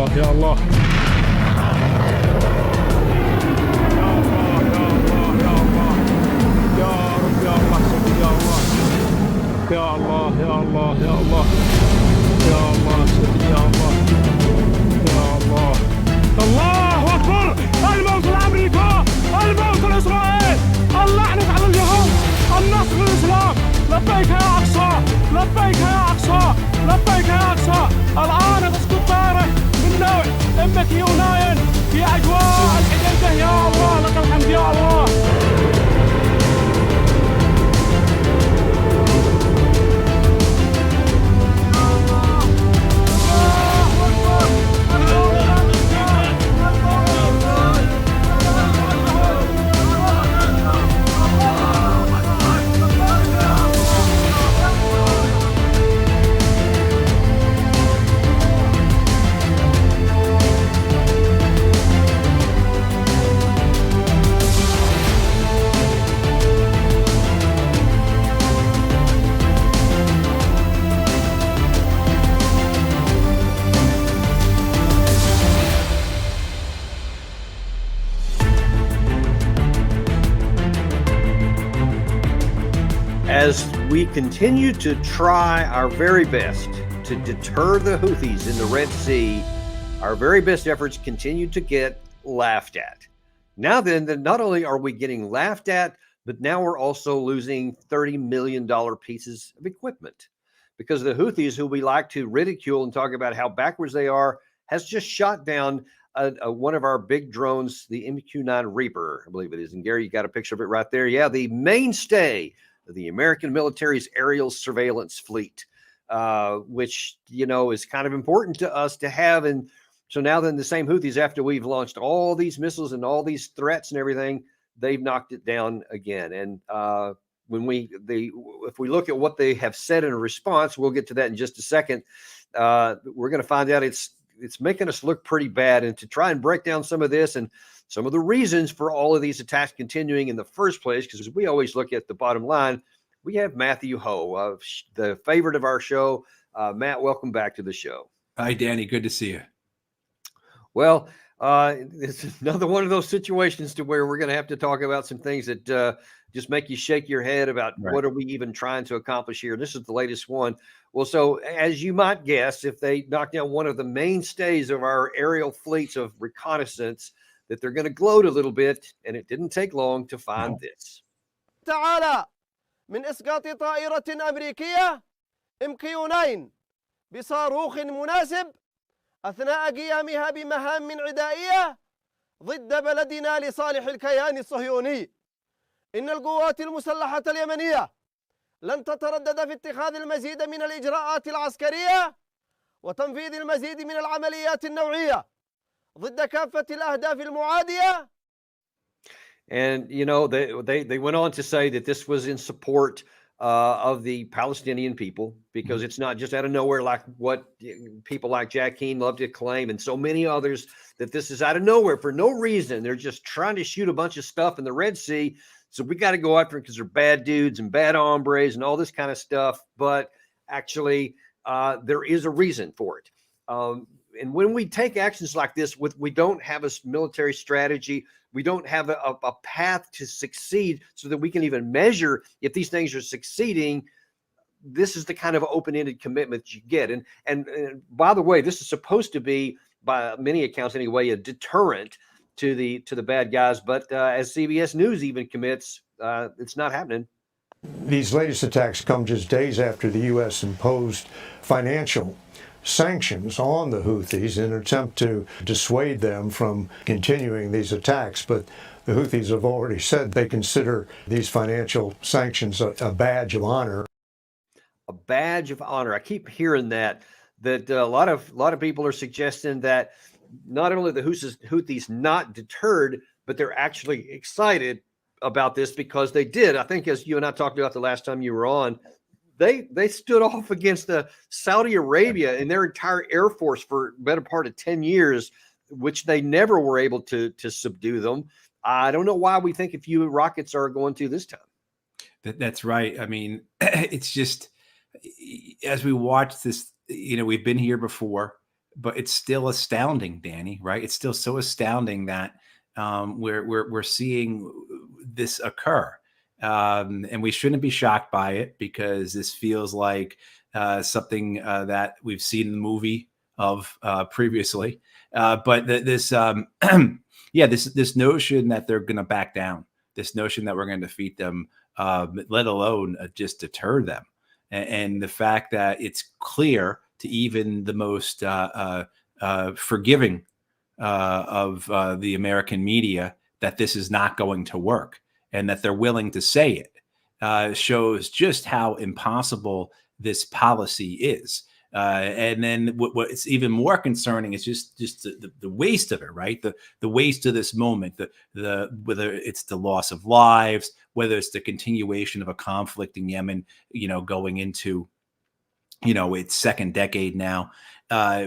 الله يا الله يا الله يا الله يا الله يا الله سيدي يا الله يا الله الله أكبر الموت لأمريكا الموت لإسرائيل اللعنة على اليهود النصر للإسلام لبيك يا أقصى لبيك يا أقصى لبيك يا أقصى الآن تسقط طائرة من نوع MQ-9 في أجواء الحديدة يا الله لك الحمد يا الله As we continue to try our very best to deter the Houthis in the Red Sea, our very best efforts continue to get laughed at. Now then, not only are we getting laughed at, but now we're also losing $30 million pieces of equipment because the Houthis, who we like to ridicule and talk about how backwards they are, has just shot down one of our big drones, the MQ-9 Reaper, I believe it is. And Gary, you got a picture of it right there. Yeah, the mainstay of the American military's aerial surveillance fleet, which, you know, is kind of important to us to have. And so now then the same Houthis, after we've launched all these missiles and all these threats and everything, they've knocked it down again. And if we look at what they have said in response, we'll get to that in just a second. We're going to find out it's making us look pretty bad. And to try and break down some of this and some of the reasons for all of these attacks continuing in the first place, because we always look at the bottom line, we have Matthew Hoh, the favorite of our show. Matt, welcome back to the show. Hi, Danny. Good to see you. Well, it's another one of those situations to where we're going to have to talk about some things that just make you shake your head about what are we even trying to accomplish here. This is the latest one. Well, so as you might guess, if they knock down one of the mainstays of our aerial fleets of reconnaissance, that they're going to gloat a little bit, and it didn't take long to find this. تعالى من إسقاط طائرة أمريكية MQ-9 بصاروخ مناسب أثناء قيامها بمهام عدائية ضد بلدنا لصالح الكيان الصهيوني. إن القوات المسلحة اليمنية لن تتردد في اتخاذ المزيد من الإجراءات العسكرية وتنفيذ المزيد من العمليات النوعية ضد كافة الأهداف المعادية. And, you know, they went on to say that this was in support of the Palestinian people, because it's not just out of nowhere like what people like Jack Keane love to claim, and so many others, that this is out of nowhere for no reason. They're just trying to shoot a bunch of stuff in the Red Sea. So we got to go after them because they're bad dudes and bad hombres and all this kind of stuff. But actually, there is a reason for it. And when we take actions like this, we don't have a military strategy. We don't have a path to succeed so that we can even measure if these things are succeeding. This is the kind of open-ended commitment you get. And by the way, this is supposed to be, by many accounts anyway, a deterrent to the bad guys. But as CBS News even commits, it's not happening. These latest attacks come just days after the U.S. imposed financial sanctions on the Houthis in an attempt to dissuade them from continuing these attacks. But the Houthis have already said they consider these financial sanctions a badge of honor. A badge of honor. I keep hearing that a lot of people are suggesting that not only the Houthis not deterred, but they're actually excited about this because they did. I think, as you and I talked about the last time you were on, they stood off against Saudi Arabia and their entire air force for the better part of 10 years, which they never were able to subdue them. I don't know why we think a few rockets are going to this time. That's right. I mean, it's just, as we watch this, you know, we've been here before. but it's still astounding, Danny, right? It's still so astounding that we're seeing this occur. And we shouldn't be shocked by it, because this feels like something that we've seen in the movie of previously. But this this notion that they're going to back down, this notion that we're going to defeat them, let alone just deter them. And the fact that it's clear to even the most forgiving of the American media that this is not going to work, and that they're willing to say it, shows just how impossible this policy is. And then what's even more concerning is just the waste of it, right? The waste of this moment, whether it's the loss of lives, whether it's the continuation of a conflict in Yemen, going into, its second decade now,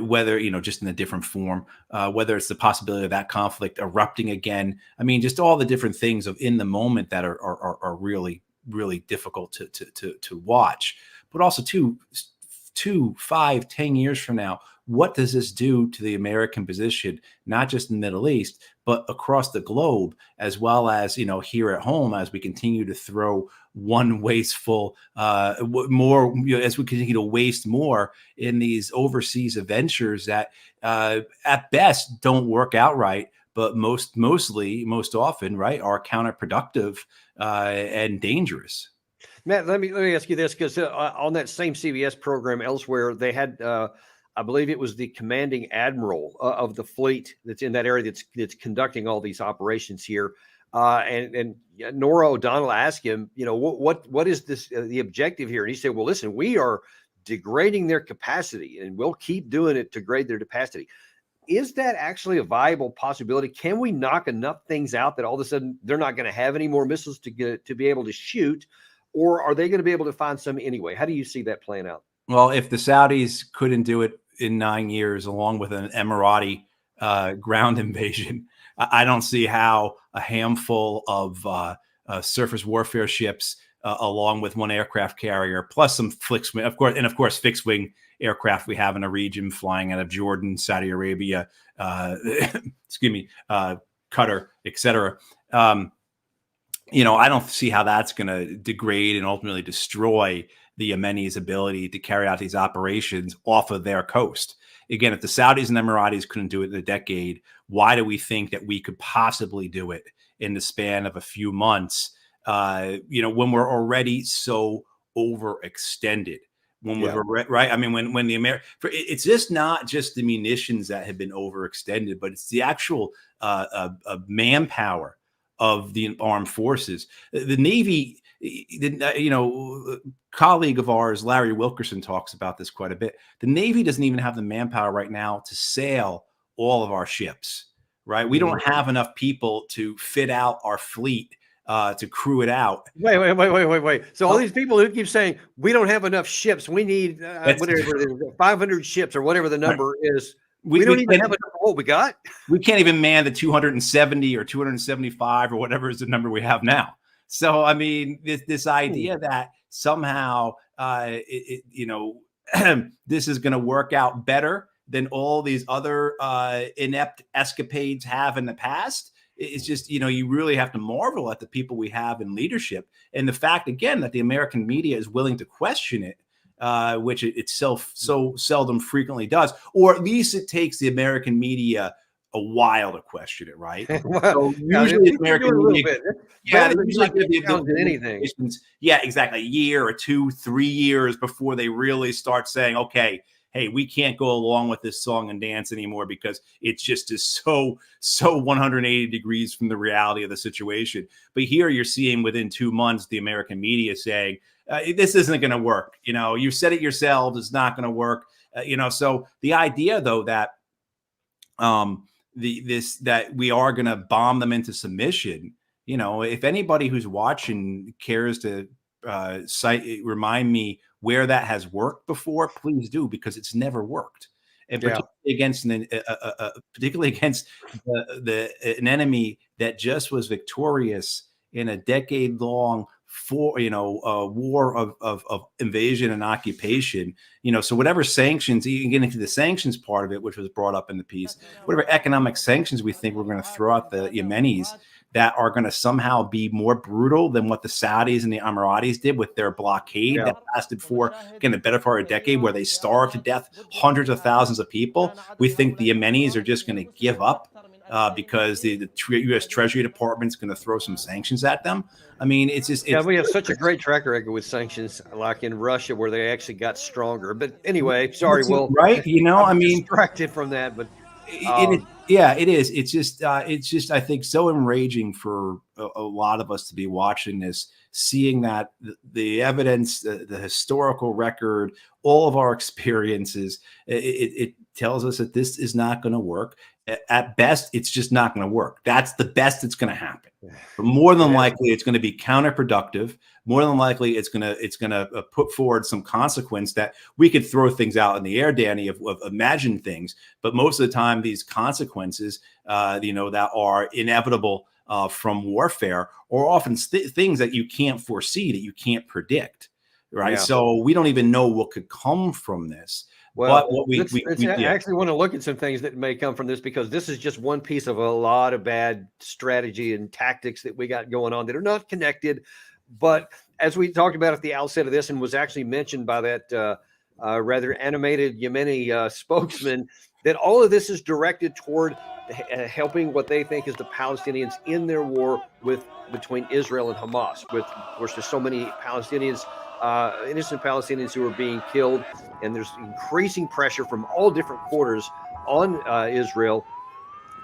whether, just in a different form, whether it's the possibility of that conflict erupting again. I mean, just all the different things of in the moment that are really, really difficult to watch, but also 2, 5, 10 years from now, what does this do to the American position, not just in the Middle East, but across the globe, as well as, here at home, as we continue to throw one wasteful, more, as we continue to waste more in these overseas ventures that at best don't work out right, but most often, right, are counterproductive and dangerous. Matt, let me ask you this, because on that same CBS program elsewhere, they had, I believe it was the commanding admiral of the fleet that's in that area that's conducting all these operations here, and Nora O'Donnell asked him, what is this the objective here? And he said, well, listen, we are degrading their capacity, and we'll keep doing it to degrade their capacity. Is that actually a viable possibility? Can we knock enough things out that all of a sudden they're not going to have any more missiles to be able to shoot? Or are they going to be able to find some anyway? How do you see that playing out? Well, if the Saudis couldn't do it in 9 years, along with an Emirati ground invasion, I don't see how a handful of surface warfare ships, along with one aircraft carrier, plus some fixed wing, of course, fixed wing aircraft we have in a region flying out of Jordan, Saudi Arabia, Qatar, etc. I don't see how that's going to degrade and ultimately destroy the Yemenis' ability to carry out these operations off of their coast. Again, if the Saudis and Emiratis couldn't do it in a decade, why do we think that we could possibly do it in the span of a few months, when we're already so overextended? When we're right, I mean, when the it's just not just the munitions that have been overextended, but it's the actual manpower of the armed forces. The Navy, colleague of ours, Larry Wilkerson, talks about this quite a bit. The Navy doesn't even have the manpower right now to sail all of our ships, right? We don't have enough people to fit out our fleet, to crew it out. Wait. So all these people who keep saying we don't have enough ships, we need whatever 500 ships or whatever the number is. We don't even have what we got. We can't even man the 270 or 275 or whatever is the number we have now. So, I mean, this idea that somehow, this is going to work out better than all these other inept escapades have in the past. It's just, you really have to marvel at the people we have in leadership. And the fact, again, that the American media is willing to question it, which it itself so seldom frequently does, or at least it takes the American media a while to question it, right? So usually American media, anything. Yeah, exactly. A year or 2, 3 years before they really start saying, okay, hey, we can't go along with this song and dance anymore because it's just is so 180 degrees from the reality of the situation. But here you're seeing within 2 months, the American media saying, this isn't going to work. You said it yourselves. It's not going to work. So the idea, though, that that we are going to bomb them into submission, if anybody who's watching cares to remind me where that has worked before, please do, because it's never worked. And particularly against an enemy that just was victorious in a decade-long war of invasion and occupation. So whatever sanctions, you can get into the sanctions part of it, which was brought up in the piece, whatever economic sanctions we think we're going to throw at the Yemenis that are going to somehow be more brutal than what the Saudis and the Emiratis did with their blockade that lasted for, again, the better part of a decade, where they starved to death hundreds of thousands of people. We think the Yemenis are just going to give up because the U.S. Treasury Department is going to throw some sanctions at them. I mean, it's just... we have such a great track record with sanctions, like in Russia, where they actually got stronger. But anyway, sorry, Will. Right? I'm distracted from that, but... it is. It's just, I think, so enraging for a lot of us to be watching this, seeing that the evidence, the historical record, all of our experiences, it tells us that this is not going to work. At best, it's just not going to work. That's the best that's going to happen. But more than likely, it's going to be counterproductive. More than likely, it's going to put forward some consequence that we could throw things out in the air, Danny, of imagined things. But most of the time, these consequences, that are inevitable from warfare, are often things that you can't foresee, that you can't predict, right? Yeah. So we don't even know what could come from this. Well, we actually want to look at some things that may come from this, because this is just one piece of a lot of bad strategy and tactics that we got going on that are not connected. But as we talked about at the outset of this, and was actually mentioned by that rather animated Yemeni spokesman, that all of this is directed toward helping what they think is the Palestinians in their war between Israel and Hamas, with, of course, there's so many Palestinians, innocent Palestinians who are being killed, and there's increasing pressure from all different quarters on Israel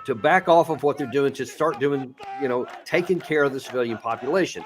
to back off of what they're doing, to start doing, taking care of the civilian population.